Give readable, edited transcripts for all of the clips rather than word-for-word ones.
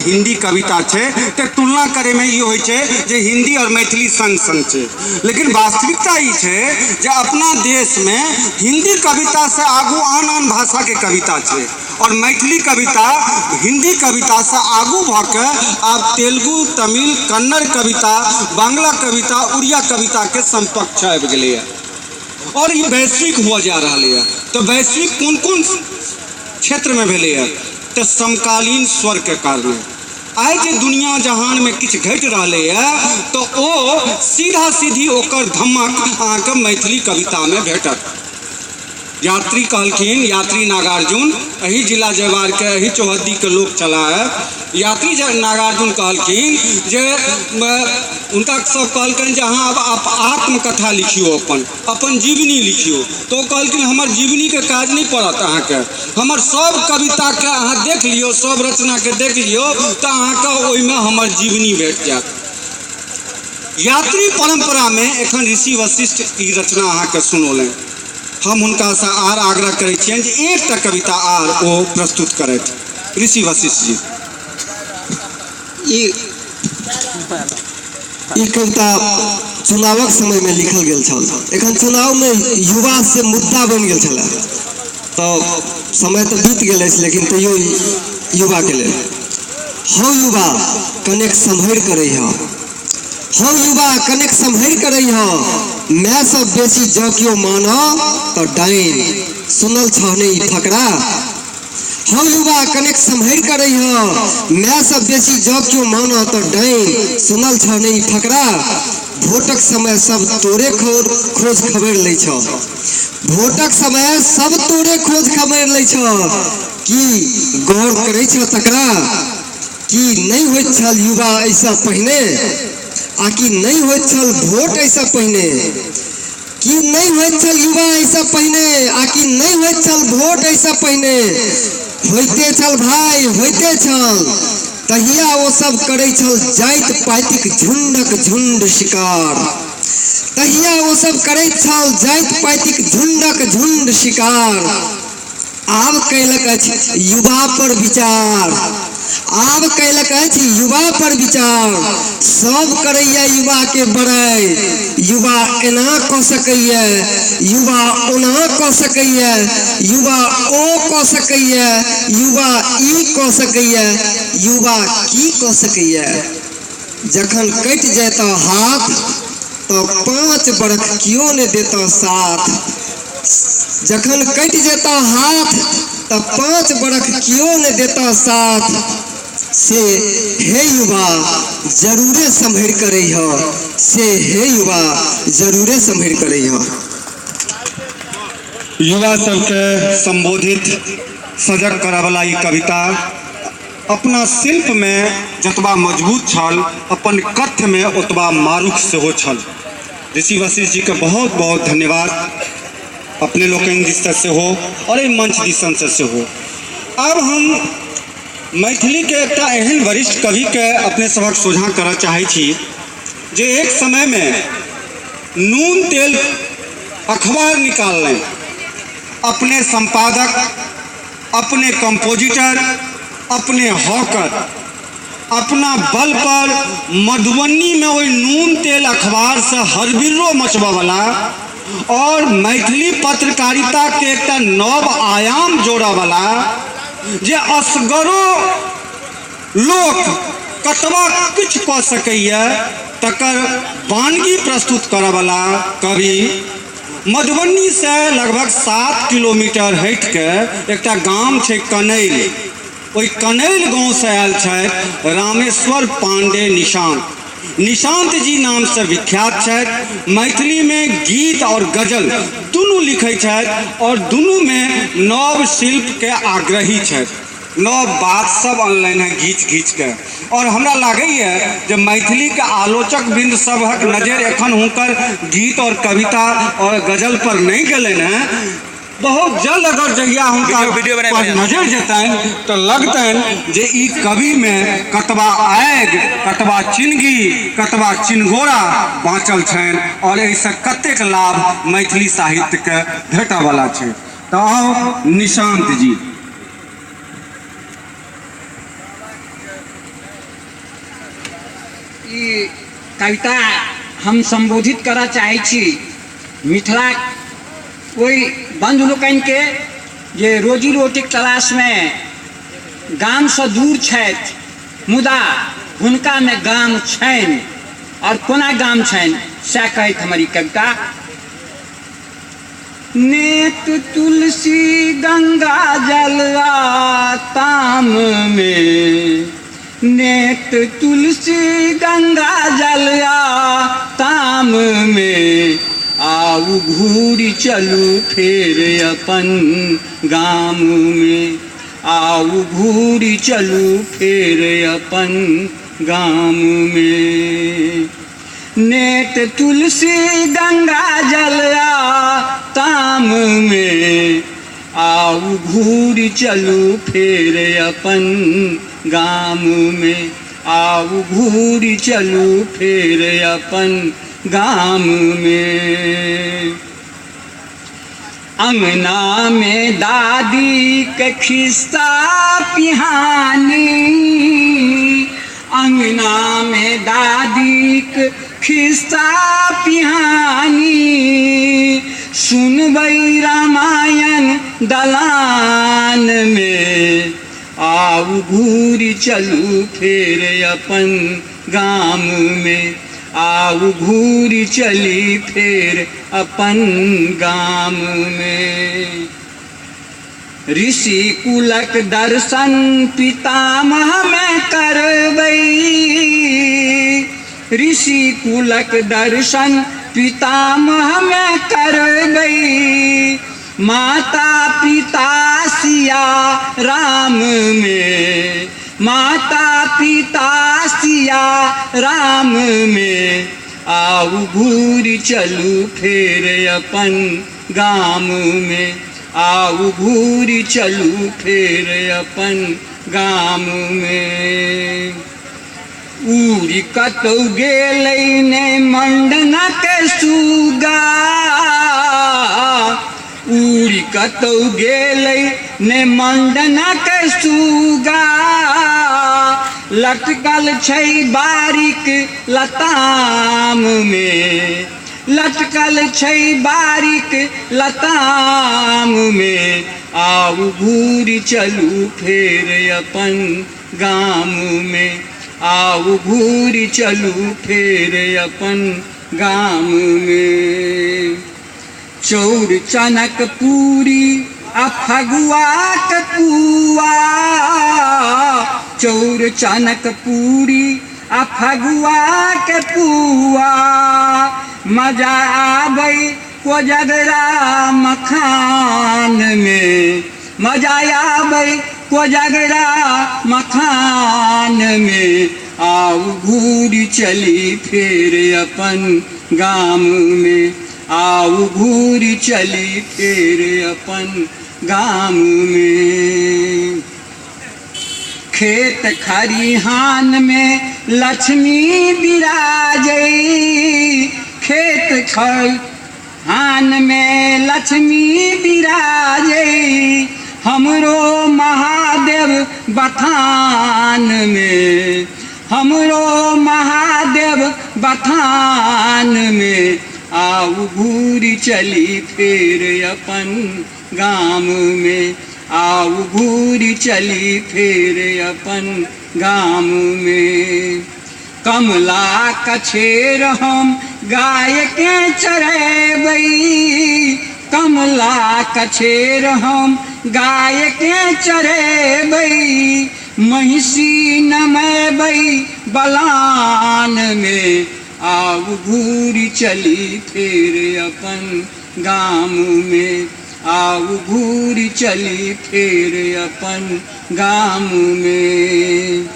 हिंदी कविता है तो तुलना करे में ये होय छे जे हिंदी और मैथिली संग संग छे, लेकिन वास्तविकता ये छे जे अपना देश में हिंदी कविता से आगू आन आन भाषा के कविता छे और मैथिली कविता हिंदी कविता से आगू भके अब तेलुगु, तमिल, कन्नड़ कविता, बांग्ला कविता, उड़िया कविता के समकक्ष आबि गेलै और ये वैश्विक हुआ जा रहा है। तो वैश्विक कौन कौन क्षेत्र में भेलै है? तो समकालीन स्वर के कारण आज जे दुनिया जहान में किछ घट रहा है तो वो सीधा सीधी ओकर धमक अहाँके मैथिली कविता में भेटत। यात्री कहलखिन, यात्री नागार्जुन अही जिला जवार के अही चौहद्दी के लोग चला है। यात्री नागार्जुन कहलखिन जे उनका सब कहलखिन जे हाँ अब आप आत्मकथा लिखियो, अपन जीवनी लिखियो। तो कहलखिन हमर जीवनी के काज नहीं पड़त अहाँके, हमर सब कविता के अहाँ देख लियो, सब रचना के देख लियो तो अहाँके ओहिमे हमर जीवनी भेट जात। यात्री परंपरा में एखन ऋषि वशिष्ठ की रचना अहाँके सुनौलें। हम उनका से आर आग्रह करे छियन जे एकटा कविता आर वो प्रस्तुत करत। ऋषि वशिष्ठ जी ई कविता चुनावक समय में लिखल गेल छल। एखन चुनाव में युवा से मुद्दा बन गेल छल, तो समय तो बीत गेल अछि लेकिन तैयो युवा के लेल हौ युवा कनेक सम्हर करे हौ युवा कनेक सम्हर करे मैं सब बेसी जौ क्यों मानो तो डाइन सुनल छहने ई फकरा। हौ युवा कनेक सम्हर करे मैं सब बेसी जौ क्यों मानो तो डाइन सुनल छहने ई फकरा। भोटक समय सब तोरे खोज खबर ले छो, भोटक समय सब तोरे खोज खबर ले छो कि गौर करे छो तकरा कि नहीं होइत छल युवा ऐसा पहिने, आकि नहीं होइत छल भोट ऐसा पहिने, कि नहीं होइत छल युवा ऐसा पहिने, आकि नहीं होइत छल भोट ऐसा पहिने। होइते छल भाई होइते छल तहिया वो सब करे छल जाइत पातिक झुंडक झुंड शिकार, तहिया वो सब करे छल जाइत पातिक झुंडक झुंड शिकार। आब कैलक अछि युवा पर विचार, आब कैलक अछि युवा पर विचार। सब करैया युवा के बड़ाई, युवा एना कऽ सकैया, युवा ओना कऽ सकैया, युवा ओ कऽ सकैया, युवा ई कऽ सकैया, युवा की कऽ सकैया। जखन कटि जैतो हाथ तो 5 बरख क्यों ने देतो साथ, जखन कटि जैतो हाथ तो 5 बरख क्यों ने देतो साथ। से हे युवा जरूरे संभर करे हो, से हे युवा जरूरे संभर करे हो। युवा सबके संबोधित सजग करवला ई कविता अपना शिल्प में जतबा मजबूत छल, अपन कथ्य में ओतबा मारुख सेहो छल। ऋषि वशिष्ठ जी के बहुत बहुत धन्यवाद अपने लोकनि दिस से हो और ये मंच दिसन से हो। अब हम मैथिली के एकटा एहन वरिष्ठ कवि के अपने सबक सोझा करऽ चाहे छी जे एक समय में नून तेल अखबार निकालने, अपने संपादक, अपने कंपोजिटर, अपने हॉकर अपना बल पर मधुबनी में वही नून तेल अखबार से हरबिर्रो मचबा वाला और मैथिली पत्रकारिता के एकटा नव आयाम जोड़ा वाला जे असगरो लोक कतबा किछ कऽ सकैया तकर वानगी प्रस्तुत करऽ वाला कवि मधुबनी से लगभग 7 किलोमीटर हट के एकटा गाम छै कनैल, ओहि कनैल गाँव से आयल छथि रामेश्वर पांडे निशांत। निशांत जी नाम से विख्यात छथि, मैथिली में गीत और गजल दुनू लिखै छथि और दुनू में नव शिल्प के आग्रही छथि। नव बात सब ऑनलाइन है घीच घीच के और हमरा लागैए जे मैथिली के आलोचक बिंद सबहक नजर एखन हुनकर गीत और कविता और गजल पर नहीं गेलनि हैं। बहुत जल्द अगर जहिया हुनका नजर जेतन तो लगतन जे ई कवि में कतबा आगि, कतबा चिनगी, कतबा चिनगोरा बाँचल छनि और एहिसँ कतेक लाभ मैथिली साहित्य के भेटऽ वाला छै। तो आओ निशांत जी। ई कविता हम संबोधित करा चाहे छी मिथिला कोई बंधु लोकनि के जे रोजी रोटी तलाश में गाम से दूर छथि मुदा हुनका में गाम छनि और कोना गाम छनि सएह कहैत हमर कविता। नेत तुलसी गंगा जलवा ताम में, नेत तुलसी गंगा जलवा ताम में, आऊ घूरी चलू फेर अपन गाम में, आऊ घूरी चलू फेर अपन गाम में। नेत तुलसी गंगा जलवा ताम में, आऊ घूरी चलू फेर अपन गाम में, आऊ घूरी चलू फेर अपन गाम में। अंगना में दादी के खिस्सा पिहानी, अंगना में दादी के खिस्सा पिहानी, सुनबै रामायण दलान में, आऊ घूरी चलू फेर अपन गाम में, आऊ घूरी चली फेर अपन गाम में। ऋषि कुलक दर्शन पितामह में करबै, ऋषि कुलक दर्शन पितामह में करबै, माता पिता सिया राम में, माता पिता सिया राम में, आऊ घूरी चलू फेर अपन गाम में, आऊ घूरी चलू फेर अपन गाम में। उड़ी कतौ गेलै ने मंडना के सुगा, उड़ी कतौ गेलै ने मंडना के सुगा, लटकल छै बारिक लताम में, लटकल छै बारिक लताम में, आऊ घूरी चलू फेर अपन गाम में, आऊ घूरी चलू फेर अपन गाम में। चौर चनक पूरी आ फगुआ के पुआ, चौर चनक पूरी आ फगुआ के पुआ, मजा आबै कोजगरा मखान में, मजा आबै कोजगरा मखान में, आऊ घूरी चली फेर अपन गाम में, आऊ घूरी चली फेर अपन गाम में। खेत खरिहान में लक्ष्मी विराजै, खेत खरिहान में लक्ष्मी विराजै, हमरो महादेव बथान में, हमरो महादेव बथान में, आऊ घूरी चली फेर अपन गाम में, आऊ घूरी चली फेर अपन गाम में। कमला कछेर हम गाय के चरेबै, कमला कछेर हम गाय के चरेबै, महिषी नमैबै बलान में, आऊ घूरी चली फेर अपन गाम में, आऊ घूरी चली फेर अपन गाम में।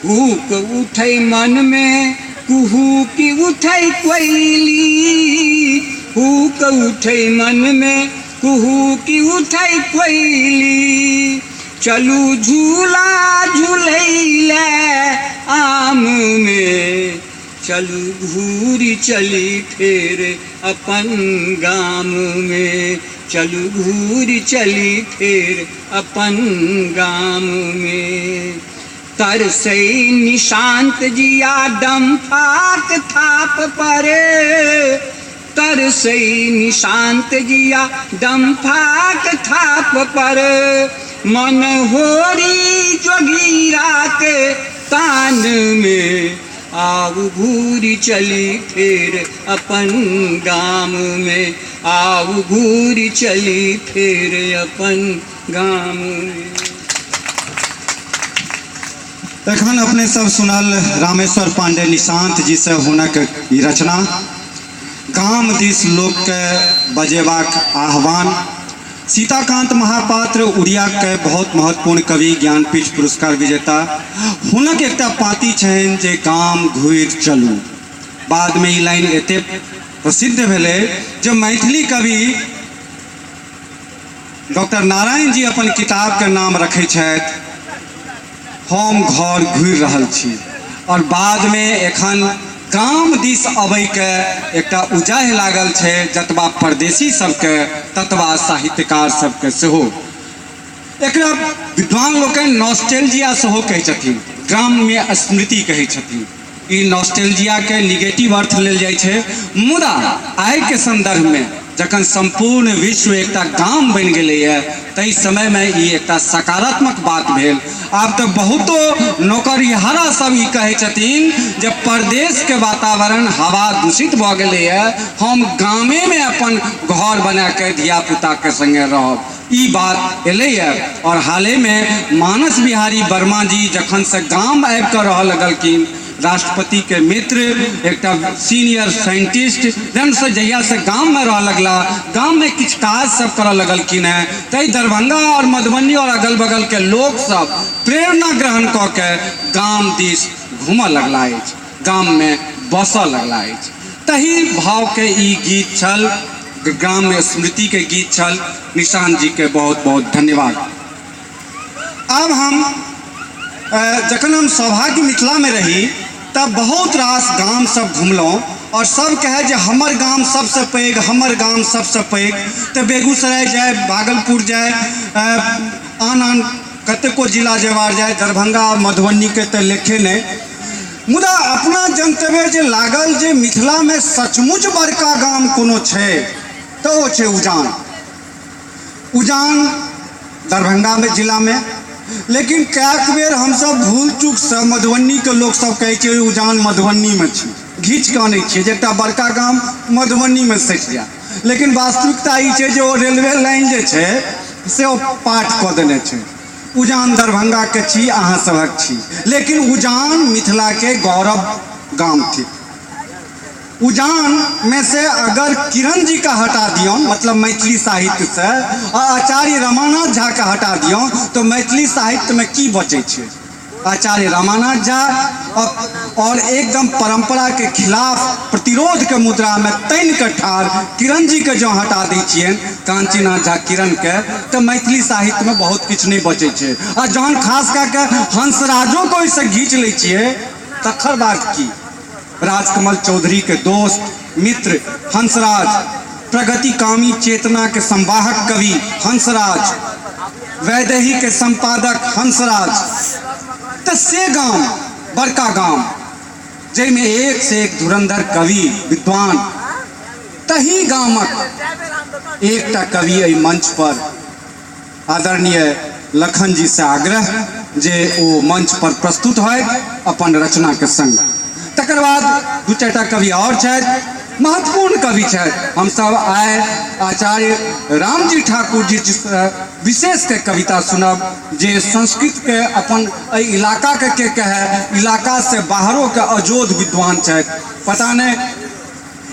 हुक उठै मन में कुहुकी उठै कोयली, हुक उठै मन में कुहुकी उठै कोयली, चलू झूला झूलैले आम में, चलू घूरी चली फेर अपन गाम में, चलू घूरी चली फेर अपन गाम में। तरसै निशांत जिया डंफाक थाप परे, तरसै निशांत जिया डंफाक थाप पर, मन होरी जोगीरा के तान में, आव घूरी चली फिर अपन गाम में, आव घूरी चली फिर अपन गाम में। एखन अपने सब सुनल रामेश्वर पांडे निशांत जी से हुनक ई रचना गाम दिस लोक के बजेबाक आह्वान। सीताकांत महापात्र उड़िया के बहुत महत्वपूर्ण कवि, ज्ञानपीठ पुरस्कार विजेता। हुनक एकटा पाँति छनि जे गाम घुरि चलू। बाद में ई लाइन एते प्रसिद्ध भेलै जे मैथिली कवि डॉक्टर नारायण जी अपन किताब के नाम रखै छथि हम घर घुरि रहल छी। और बाद में एखन गाम दिस अबै के एकटा उजाह लागल छै, जतबा परदेसी सबके ततबा साहित्यकार सबके सेहो। एकरा विद्वान लोकनि नॉस्टैल्जिया सेहो कहै छथिन, ग्राम्य स्मृति कहै छथिन। ई नॉस्टैल्जिया के निगेटिव अर्थ लेल जाइ छै, मुदा आइ के संदर्भ में जखन संपूर्ण विश्व एकटा गाम बनि गेलैए ताहि समय में ई एकटा सकारात्मक बात भेल। आब तऽ बहुतो नौकरिहारा सब ई कहै छथिन जे परदेश के वातावरण हवा दूषित भऽ गेलैए, हम गामे में अपन घर बना के धिया पुता के संगे रहब। ई बात एलैए। और हाले में मानस बिहारी वर्मा जी जखन से गाम आबि कऽ रहऽ लगलखिन, राष्ट्रपति के मित्र, एकटा सीनियर साइंटिस्ट, जन से जहिया से गांव में रह लगला, गांव में किछ काज सब करऽ लगलखिन है, तै दरभंगा और मधुबनी और अगल बगल के लोग सब प्रेरणा ग्रहण कऽ के गाम दिस घूमऽ लगला अछि, गाम में बसऽ लगला अछि। तही भाव के ई गीत छल, ग्राम स्मृति के गीत छल। निशांत जी के बहुत बहुत धन्यवाद। अब हम जखन हम सौभाग्य मिथिला में रही तब बहुत रास गाम सब घुमलहुँ और सब कहे जे हमर गाम सबसे पैघ, हमर गाम सबसे पैघ। तो बेगूसराय जाए, भागलपुर जाए, आन आन कतेको जिला जेबार जाए, दरभंगा मधुबनी के तो लेखे नहीं। मुदा अपना जनतबे जे लागल जे मिथिला में सचमुच बड़का गाम कोनो छै तो ओ छै उजान। उजान दरभंगा में जिला में, लेकिन कएक बेर हम सब भूल चूक से मधुबनी के लोग सब कहै छै उजान मधुबनी में छै, घींच के आनै छियै जे एकटा बड़का गाम मधुबनी में सटि जाय। लेकिन वास्तविकता ई छै जे ओ रेलवे लाइन जे छै से ओ पाट कऽ देने छै। उजान दरभंगा के छी, अहाँ सभक छी, लेकिन उजान मिथिला के गौरव गाम थी। उजान में से अगर किरण जी का हटा दियो, मतलब मैथिली साहित्य से, और आचार्य रामानाथ झा का हटा दियो, तो मैथिली साहित्य में की बचे छे? आचार्य रामानाथ झा और एकदम परंपरा के खिलाफ प्रतिरोध के मुद्रा में तैन के ठार किरण जी के जो हटा दै छियन, कांचीनाथ झा किरण के, तो मैथिली साहित्य में बहुत किछु नहीं बचे छे। और जहन खास करके हंसराजो को इसे घींच ले छिए तखर बात की। राजकमल चौधरी के दोस्त मित्र हंसराज, प्रगतिकामी चेतना के संवाहक कवि हंसराज, वैदेही के संपादक हंसराज, तो से गांव बड़का गांव जैमे एक से एक धुरंधर कवि विद्वान, तही गामक एकटा कवि एहि मंच पर आदरणीय लखन जी से आग्रह जे ओ मंच पर प्रस्तुत है अपन रचना के संग। तकर बाद दू चारिटा कवि और छथि, महत्वपूर्ण कवि छथि। हम सब आए आचार्य रामजी ठाकुर जी विशेष के कविता सुनब जे संस्कृत के अपन इलाका के कहे, इलाका से बाहरों के अजोध विद्वान छथि। पता नहीं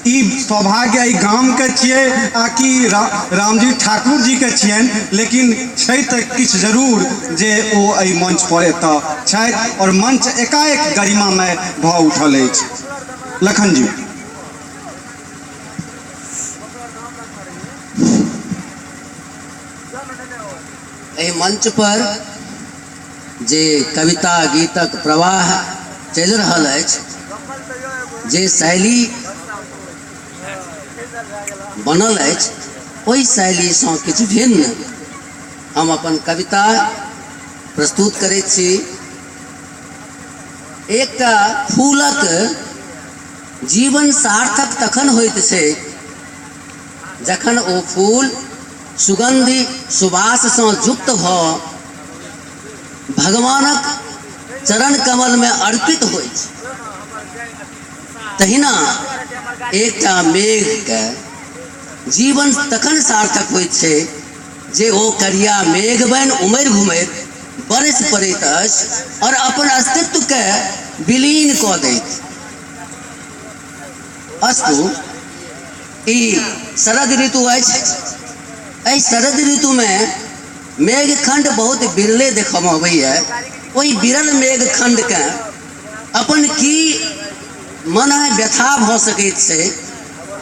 ई सौभाग्य ई गाम के छिए आ कि रामजी ठाकुर जी के छियन, लेकिन छै तऽ किछु जरूर जे ओ एहि मंच पर एतऽ छथि और मंच एकाएक गरिमामय भऽ उठल अछि। लखन जी एहि मंच पर जे कविता गीतक प्रवाह चलि रहल अछि, जे शैली बनल अछि, ओहि शैली सँ किछु भिन्न हम अपन कविता प्रस्तुत करैत छी। एकटा फूलक जीवन सार्थक तखन होइत छै जखन ओ फूल सुगंधि सुवाससँ युक्त भऽ भगवानक चरण कमल में अर्पित होइत छै। तहिना एकटा मेघ के जीवन तखन सार्थक होइत छै जे ओ करिया मेघ बनि उमरि घुमैत बरस पड़ैत अछि और अपन अस्तित्व के विलीन कऽ दैत। अस्तु ई शरद ऋतु अछि। एहि शरद ऋतु में मेघ खंड बहुत बिरले देखऽ में अबैया। ओहि बिरल मेघ खंड के अपन की मन व्यथा भऽ सकैत छै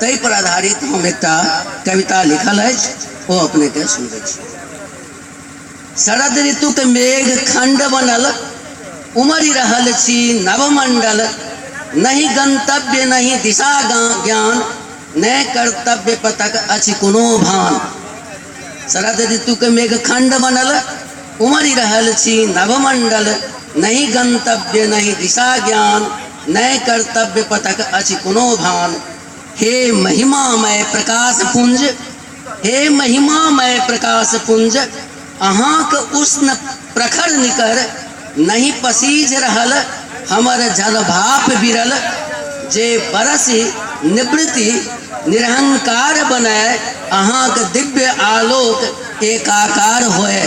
ताहि पर आधारित हम एकटा कविता लिखल अछि, ओ अपने के सुनबै छी। शरद ऋतु के मेघ खंड बनल उमरि रहल छी नवमंडल, नहीं गंतव्य नहीं दिशा ज्ञान, न कर्तव्य पथक अछि कोनो भान। शरद ऋतु के मेघ खंड बनल उमरि रहल छी नवमंडल, नहीं गंतव्य नहीं दिशा ज्ञान, न कर्तव्य पथक अछि कोनो भान। हे महिमामय प्रकाश पुंज, हे महिमामय प्रकाश पुंज, अहाँक उष्ण प्रखर निकर नहीं पसीज रहल हमर जल भाप बिरल। जे बरसी निवृत्ति निरहंकार बनाए अहाँक दिव्य आलोक एकाकार होए।